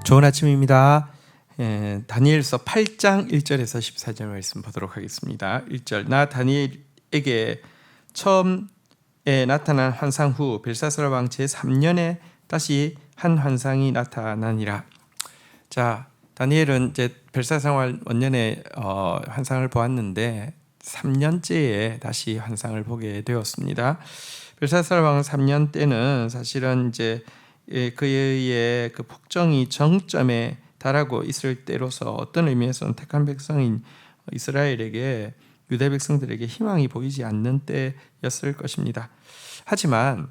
좋은 아침입니다. 다니엘서 8장 1절에서 14절 말씀 보도록 하겠습니다. 1절 나 다니엘에게 처음에 나타난 환상 후 벨사살 왕 제3년에 다시 한 환상이 나타나니라. 자, 다니엘은 이제 벨사살 원년에 환상을 보았는데 3년째에 다시 환상을 보게 되었습니다. 벨사살 왕 3년 때는 사실은 이제 그의 그 폭정이 정점에 달하고 있을 때로서 어떤 의미에서는 택한 백성인 이스라엘에게 유대 백성들에게 희망이 보이지 않는 때였을 것입니다. 하지만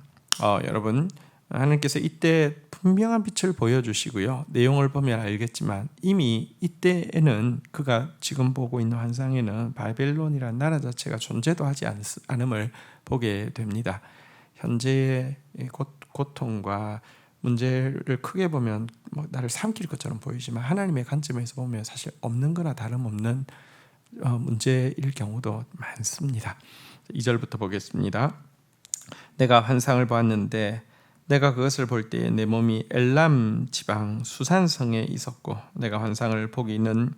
여러분, 하나님께서 이때 분명한 빛을 보여주시고요, 내용을 보면 알겠지만 이미 이때에는 그가 지금 보고 있는 환상에는 바벨론이라는 나라 자체가 존재도 하지 않음을 보게 됩니다. 현재의 고통과 문제를 크게 보면 나를 삼킬 것처럼 보이지만 하나님의 관점에서 보면 사실 없는 거나 다름없는 문제일 경우도 많습니다. 2절부터 보겠습니다. 내가 환상을 보았는데 내가 그것을 볼 때에 내 몸이 엘람 지방 수산성에 있었고 내가 환상을 보기는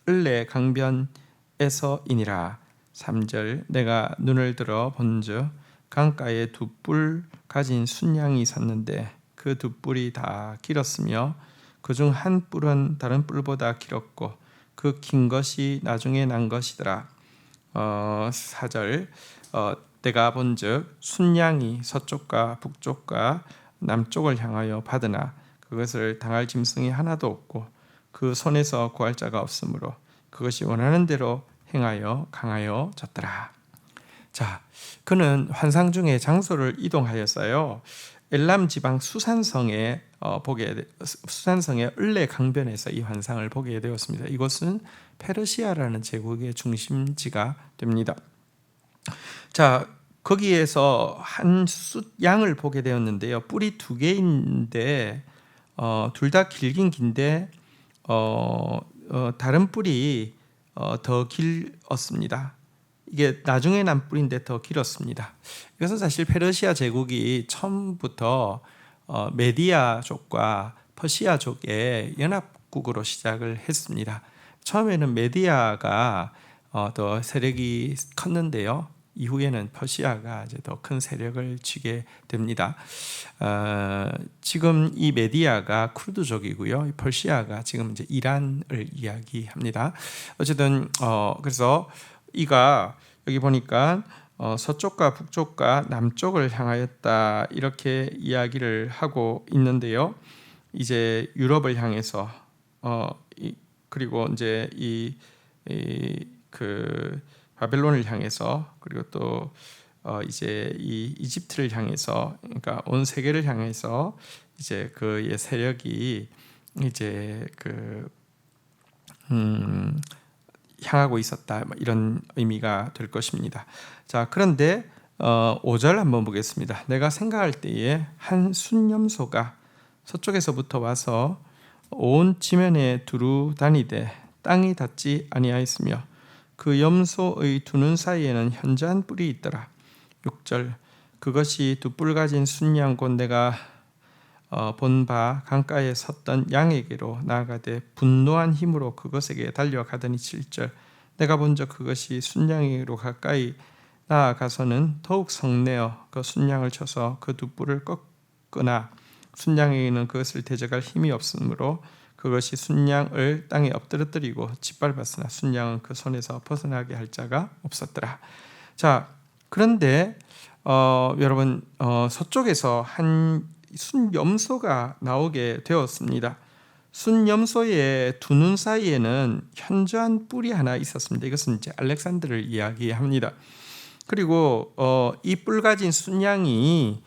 을레 강변에서이니라. 3절 내가 눈을 들어 본즉 강가에 두 뿔 가진 순양이 섰는데 그 두 뿔이 다 길었으며 그중 한 뿔은 다른 뿔보다 길었고 그 긴 것이 나중에 난 것이더라. 4절 내가 본즉 순양이 서쪽과 북쪽과 남쪽을 향하여 받으나 그것을 당할 짐승이 하나도 없고 그 손에서 구할 자가 없으므로 그것이 원하는 대로 행하여 강하여 졌더라. 자, 그는 환상 중에 장소를 이동하였어요. 엘람 지방 수산성의 을레 강변에서 이 환상을 보게 되었습니다. 이곳은 페르시아라는 제국의 중심지가 됩니다. 자, 거기에서 한 숫양을 보게 되었는데요. 뿔이 두 개인데 둘 다 길긴 긴데 다른 뿔이 더 길었습니다. 이게 나중에 난 뿔인데 더 길었습니다. 이것은 사실 페르시아 제국이 처음부터 메디아족과 퍼시아족의 연합국으로 시작을 했습니다. 처음에는 메디아가 더 세력이 컸는데요. 이후에는 퍼시아가 이제 더 큰 세력을 쥐게 됩니다. 지금 이 메디아가 쿠르드족이고요. 퍼시아가 지금 이제 이란을 이야기합니다. 어쨌든 그래서 이가 여기 보니까 서쪽과 북쪽과 남쪽을 향하였다 이렇게 이야기를 하고 있는데요. 이제 유럽을 향해서 그리고 이제 그 바벨론을 향해서 그리고 또 이제 이 이집트를 향해서 그러니까 온 세계를 향해서 이제 그의 세력이 이제 향하고 있었다 이런 의미가 될 것입니다. 자, 그런데 5절 한번 보겠습니다. 내가 생각할 때에 한 순염소가 서쪽에서부터 와서 온 지면에 두루 다니되 땅이 닿지 아니하였으며 그 염소의 두 눈 사이에는 현저한 뿔이 있더라. 6절 그것이 두 뿔 가진 순양 곧 내가 본 바 강가에 섰던 양에게로 나아가되 분노한 힘으로 그것에게 달려가더니 7절 내가 본즉 그것이 순양에게로 가까이 나아가서는 더욱 성내어 그 순양을 쳐서 그 두 뿔을 꺾으나 순양에게는 그것을 대적할 힘이 없으므로 그것이 순양을 땅에 엎드러뜨리고 짓밟았으나 순양은 그 손에서 벗어나게 할 자가 없었더라. 자, 그런데 여러분 서쪽에서 한 순염소가 나오게 되었습니다. 순염소의 두 눈 사이에는 현저한 뿔이 하나 있었습니다. 이것은 이제 알렉산더를 이야기합니다. 그리고 이 뿔 가진 순양이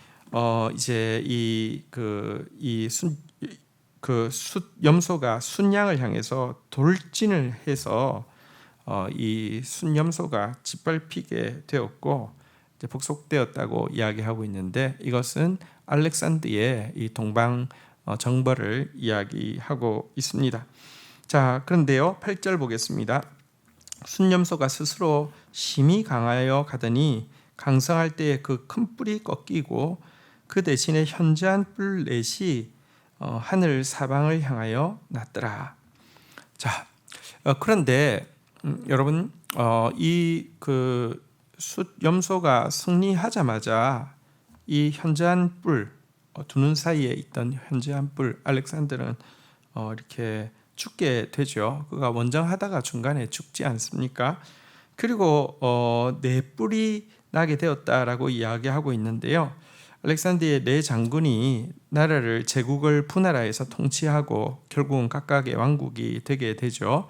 이제 염소가 순양을 향해서 돌진을 해서 이 순염소가 짓밟히게 되었고 이제 복속되었다고 이야기하고 있는데 이것은 알렉산더의 이 동방 정벌을 이야기하고 있습니다. 자, 그런데요 8절 보겠습니다. 순염소가 스스로 심히 강하여 가더니 강성할 때에 그 큰 뿔이 꺾이고 그 대신에 현저한 뿔 넷이 하늘 사방을 향하여 났더라. 자, 그런데 여러분 이 그 염소가 승리하자마자 이 현저한 뿔, 두 눈 사이에 있던 현저한 뿔, 알렉산더는 이렇게 죽게 되죠. 그가 원정하다가 중간에 죽지 않습니까? 그리고 네 뿔이 나게 되었다라고 이야기하고 있는데요. 알렉산더의 네 장군이 나라를 제국을 분할하여서 통치하고 결국은 각각의 왕국이 되게 되죠.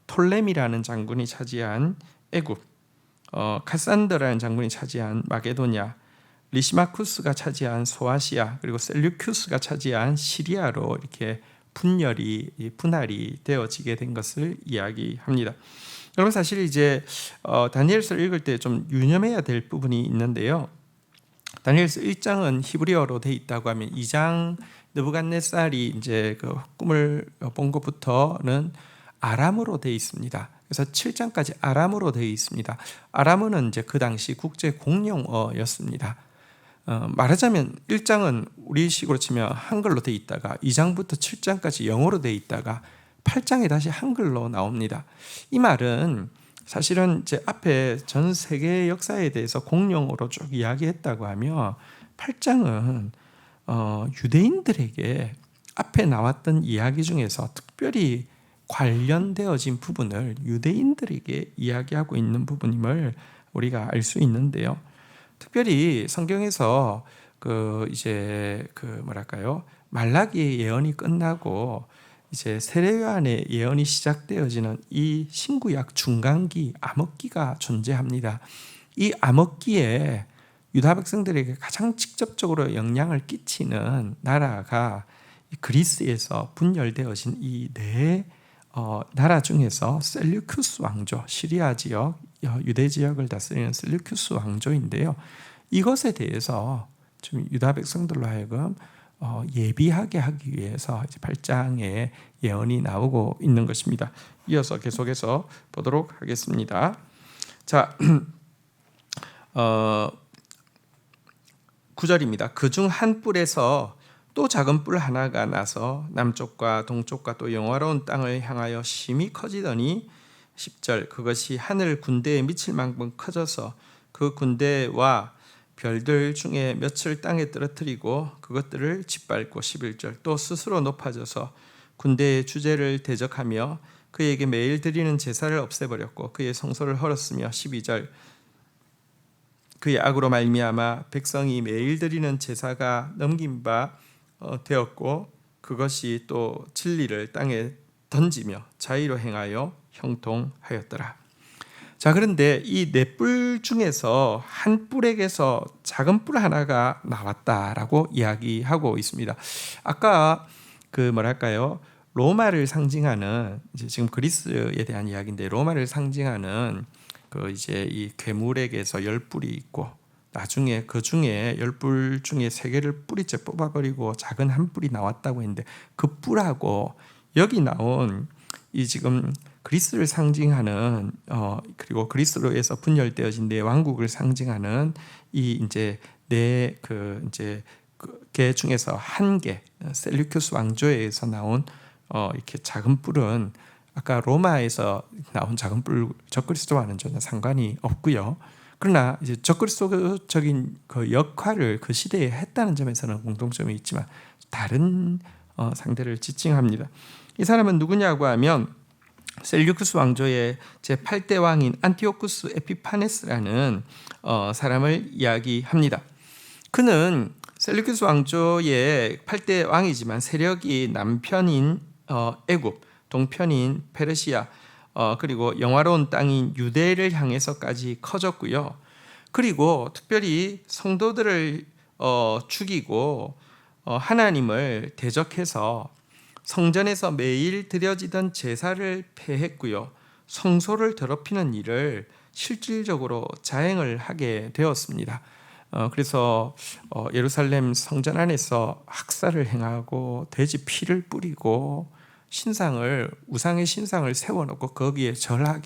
톨레미라는 장군이 차지한 애굽, 카산더라는 장군이 차지한 마게도냐, 리시마쿠스가 차지한 소아시아, 그리고 셀류큐스가 차지한 시리아로 이렇게 분할이 되어지게 된 것을 이야기합니다. 여러분 사실 이제 다니엘서를 읽을 때 좀 유념해야 될 부분이 있는데요. 다니엘서 1장은 히브리어로 돼 있다고 하면 2장 느부갓네살이 이제 그 꿈을 본 것부터는 아람어로 돼 있습니다. 그래서 7장까지 아람어로 되어 있습니다. 아람어는 이제 그 당시 국제 공용어였습니다. 말하자면 1장은 우리식으로 치면 한글로 되어 있다가 2장부터 7장까지 영어로 되어 있다가 8장에 다시 한글로 나옵니다. 이 말은 사실은 이제 앞에 전 세계의 역사에 대해서 공용어로 쭉 이야기했다고 하면 8장은 유대인들에게 앞에 나왔던 이야기 중에서 특별히 관련되어진 부분을 유대인들에게 이야기하고 있는 부분임을 우리가 알 수 있는데요. 특별히 성경에서 말라기의 예언이 끝나고 이제 세례요한의 예언이 시작되어지는 이 신구약 중간기 암흑기가 존재합니다. 이 암흑기에 유다 백성들에게 가장 직접적으로 영향을 끼치는 나라가 그리스에서 분열되어진 이 네 나라 중에서 셀류큐스 왕조, 시리아 지역, 유대 지역을 다스리는 셀류큐스 왕조인데요. 이것에 대해서 좀 유다 백성들로 하여금 예비하게 하기 위해서 이제 8장에 예언이 나오고 있는 것입니다. 이어서 계속해서 보도록 하겠습니다. 자, 9절입니다. 그중 한 뿔에서 또 작은 뿔 하나가 나서 남쪽과 동쪽과 또 영화로운 땅을 향하여 심히 커지더니 10절 그것이 하늘 군대에 미칠 만큼 커져서 그 군대와 별들 중에 몇을 땅에 떨어뜨리고 그것들을 짓밟고 11절 또 스스로 높아져서 군대의 주제를 대적하며 그에게 매일 드리는 제사를 없애버렸고 그의 성소를 헐었으며 12절 그의 악으로 말미암아 백성이 매일 드리는 제사가 넘긴 바 되었고 그것이 또 진리를 땅에 던지며 자의로 행하여 형통하였더라. 자, 그런데 이 네 뿔 중에서 한 뿔에게서 작은 뿔 하나가 나왔다라고 이야기하고 있습니다. 아까 로마를 상징하는 지금 그리스에 대한 이야기인데 로마를 상징하는 이제 이 괴물에게서 10뿔이 있고 나중에 그 중에 10뿔 중에 3개를 뿌리째 뽑아버리고 작은 한 뿔이 나왔다고 했는데 그 뿔하고 여기 나온 이 지금 그리스를 상징하는 그리고 그리스로에서 분열되어진 네 왕국을 상징하는 이 이제 개 중에서 한 개 셀류큐스 왕조에서 나온 이렇게 작은 뿔은 아까 로마에서 나온 작은 뿔 적그리스도와는 전혀 상관이 없고요. 그러나 이제 적그리스도적인 그 역할을 그 시대에 했다는 점에서는 공통점이 있지만 다른 상대를 지칭합니다. 이 사람은 누구냐고 하면 셀류크스 왕조의 제8대 왕인 안티오쿠스 에피파네스라는 사람을 이야기합니다. 그는 셀류크스 왕조의 8대 왕이지만 세력이 남편인 애굽, 동편인 페르시아, 그리고 영화로운 땅인 유대를 향해서까지 커졌고요. 그리고 특별히 성도들을 죽이고 하나님을 대적해서 성전에서 매일 드려지던 제사를 폐했고요. 성소를 더럽히는 일을 실질적으로 자행을 하게 되었습니다. 그래서 예루살렘 성전 안에서 학살을 행하고 돼지 피를 뿌리고 우상의 신상을 세워놓고 거기에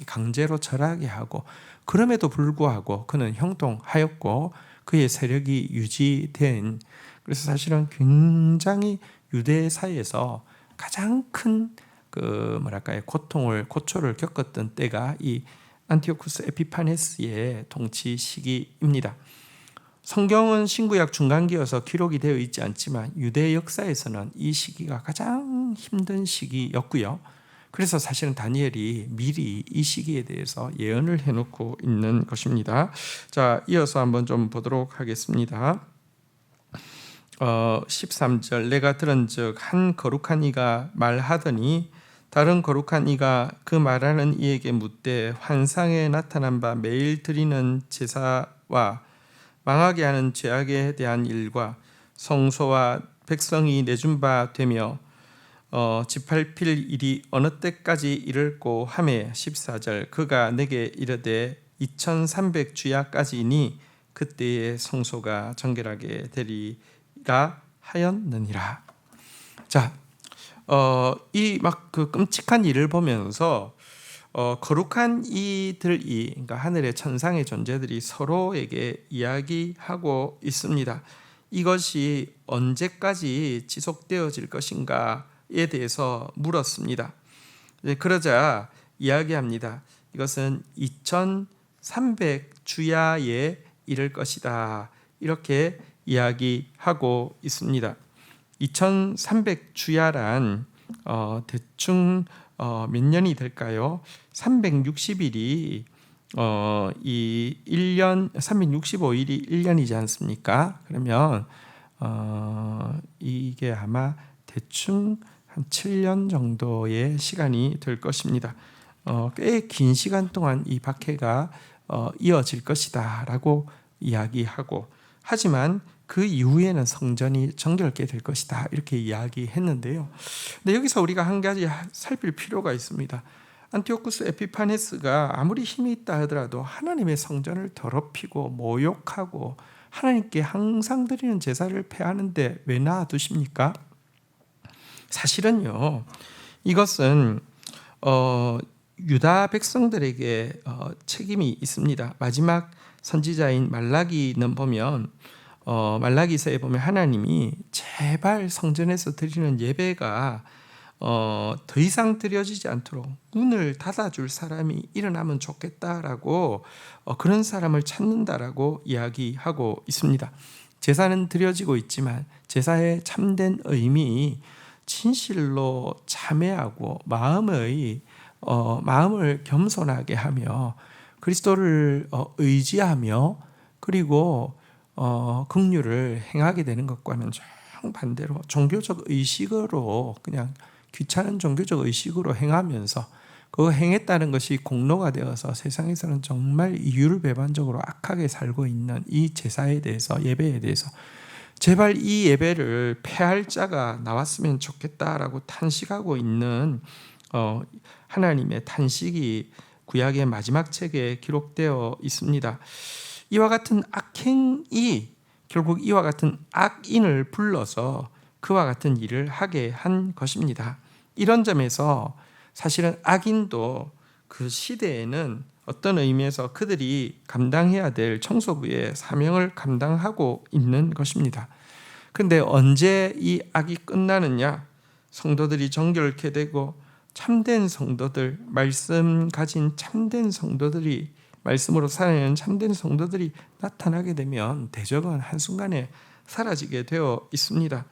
강제로 절하게 하고 그럼에도 불구하고 그는 형통하였고 그의 세력이 유지된 그래서 사실은 굉장히 유대 사회에서 가장 큰 고초를 겪었던 때가 이 안티오쿠스 에피파네스의 통치 시기입니다. 성경은 신구약 중간기여서 기록이 되어 있지 않지만 유대 역사에서는 이 시기가 가장 힘든 시기였고요. 그래서 사실은 다니엘이 미리 이 시기에 대해서 예언을 해놓고 있는 것입니다. 자, 이어서 한번 좀 보도록 하겠습니다. 13절 내가 들은즉 한 거룩한 이가 말하더니 다른 거룩한 이가 그 말하는 이에게 묻되 환상에 나타난 바 매일 드리는 제사와 망하게 하는 죄악에 대한 일과 성소와 백성이 내준 바 되며 지팔필 일이 어느 때까지 이를꼬 하매 14절 그가 내게 이르되 2300주야까지니 그때의 성소가 정결하게 되리라 하였느니라. 자, 이 막 그 끔찍한 일을 보면서 거룩한 이들이, 그러니까 하늘의 천상의 존재들이 서로에게 이야기하고 있습니다. 이것이 언제까지 지속되어질 것인가에 대해서 물었습니다. 그러자 이야기합니다. 이것은 2300주야에 이를 것이다. 이렇게 이야기하고 있습니다. 2300주야란 대충 몇 년이 될까요? 360일이 이 1년 365일이 1년이지 않습니까? 그러면 이게 아마 대충 한 7년 정도의 시간이 될 것입니다. 꽤 긴 시간 동안 이 박해가 이어질 것이다라고 이야기하고, 하지만 그 이후에는 성전이 정결케 될 것이다 이렇게 이야기했는데요. 근데 여기서 우리가 한 가지 살필 필요가 있습니다. 안티오쿠스 에피파네스가 아무리 힘이 있다 하더라도 하나님의 성전을 더럽히고 모욕하고 하나님께 항상 드리는 제사를 폐하는데 왜 놔두십니까? 사실은요, 이것은 유다 백성들에게 책임이 있습니다. 마지막 선지자인 말라기는 보면 말라기서에 보면 하나님이 제발 성전에서 드리는 예배가 더 이상 드려지지 않도록 문을 닫아줄 사람이 일어나면 좋겠다라고 그런 사람을 찾는다라고 이야기하고 있습니다. 제사는 드려지고 있지만 제사의 참된 의미, 진실로 참회하고 마음을 겸손하게 하며 그리스도를 의지하며 그리고 긍휼을 행하게 되는 것과는 정반대로 종교적 의식으로, 그냥 귀찮은 종교적 의식으로 행하면서 그거 행했다는 것이 공로가 되어서 세상에서는 정말 이율배반적으로 악하게 살고 있는 이 제사에 대해서, 예배에 대해서 제발 이 예배를 폐할 자가 나왔으면 좋겠다라고 탄식하고 있는 하나님의 탄식이 구약의 마지막 책에 기록되어 있습니다. 이와 같은 악행이 결국 이와 같은 악인을 불러서 그와 같은 일을 하게 한 것입니다. 이런 점에서 사실은 악인도 그 시대에는 어떤 의미에서 그들이 감당해야 될 청소부의 사명을 감당하고 있는 것입니다. 그런데 언제 이 악이 끝나느냐? 성도들이 정결케 되고 참된 성도들, 말씀 가진 참된 성도들이, 말씀으로 살아내는 참된 성도들이 나타나게 되면 대적은 한순간에 사라지게 되어 있습니다.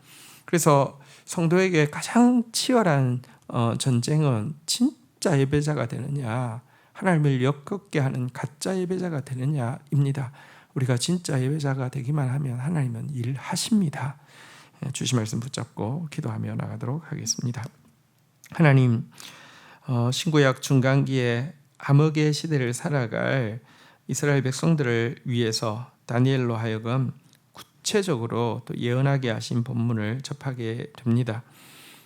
그래서 성도에게 가장 치열한 전쟁은 진짜 예배자가 되느냐, 하나님을 역겹게 하는 가짜 예배자가 되느냐입니다. 우리가 진짜 예배자가 되기만 하면 하나님은 일하십니다. 주신 말씀 붙잡고 기도하며 나가도록 하겠습니다. 하나님, 신구약 중간기에 암흑의 시대를 살아갈 이스라엘 백성들을 위해서 다니엘로 하여금 구체적으로 또 예언하게 하신 본문을 접하게 됩니다.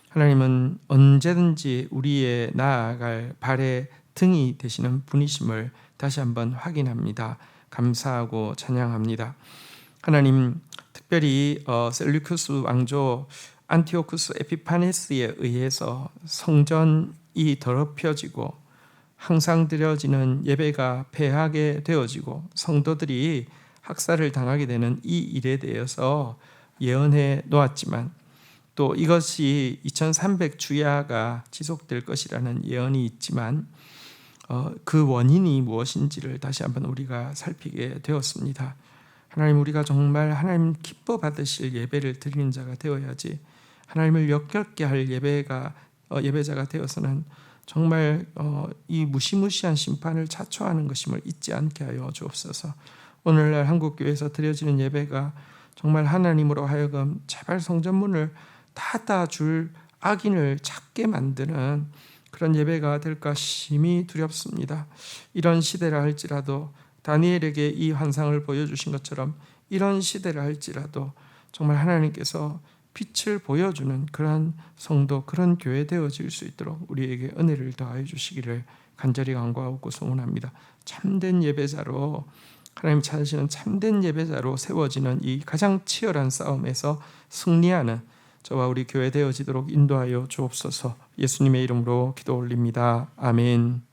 하나님은 언제든지 우리의 나아갈 발의 등이 되시는 분이심을 다시 한번 확인합니다. 감사하고 찬양합니다. 하나님, 특별히 셀루쿠스 왕조 안티오쿠스 에피파네스에 의해서 성전이 더럽혀지고 항상 드려지는 예배가 폐하게 되어지고 성도들이 학살을 당하게 되는 이 일에 대해서 예언해 놓았지만 또 이것이 2300주야가 지속될 것이라는 예언이 있지만 그 원인이 무엇인지를 다시 한번 우리가 살피게 되었습니다. 하나님, 우리가 정말 하나님 기뻐 받으실 예배를 드리는 자가 되어야지, 하나님을 역겹게 할 예배자가 되어서는 정말 이 무시무시한 심판을 자초하는 것임을 잊지 않게 하여 주옵소서. 오늘날 한국교회에서 드려지는 예배가 정말 하나님으로 하여금 제발 성전문을 닫아줄 악인을 찾게 만드는 그런 예배가 될까 심히 두렵습니다. 이런 시대라 할지라도 다니엘에게 이 환상을 보여주신 것처럼 이런 시대라 할지라도 정말 하나님께서 빛을 보여주는 그런 성도, 그런 교회 되어질 수 있도록 우리에게 은혜를 더하여 주시기를 간절히 간구하고 소원합니다. 참된 예배자로, 하나님 찾으시는 참된 예배자로 세워지는 이 가장 치열한 싸움에서 승리하는 저와 우리 교회 되어지도록 인도하여 주옵소서. 예수님의 이름으로 기도 올립니다. 아멘.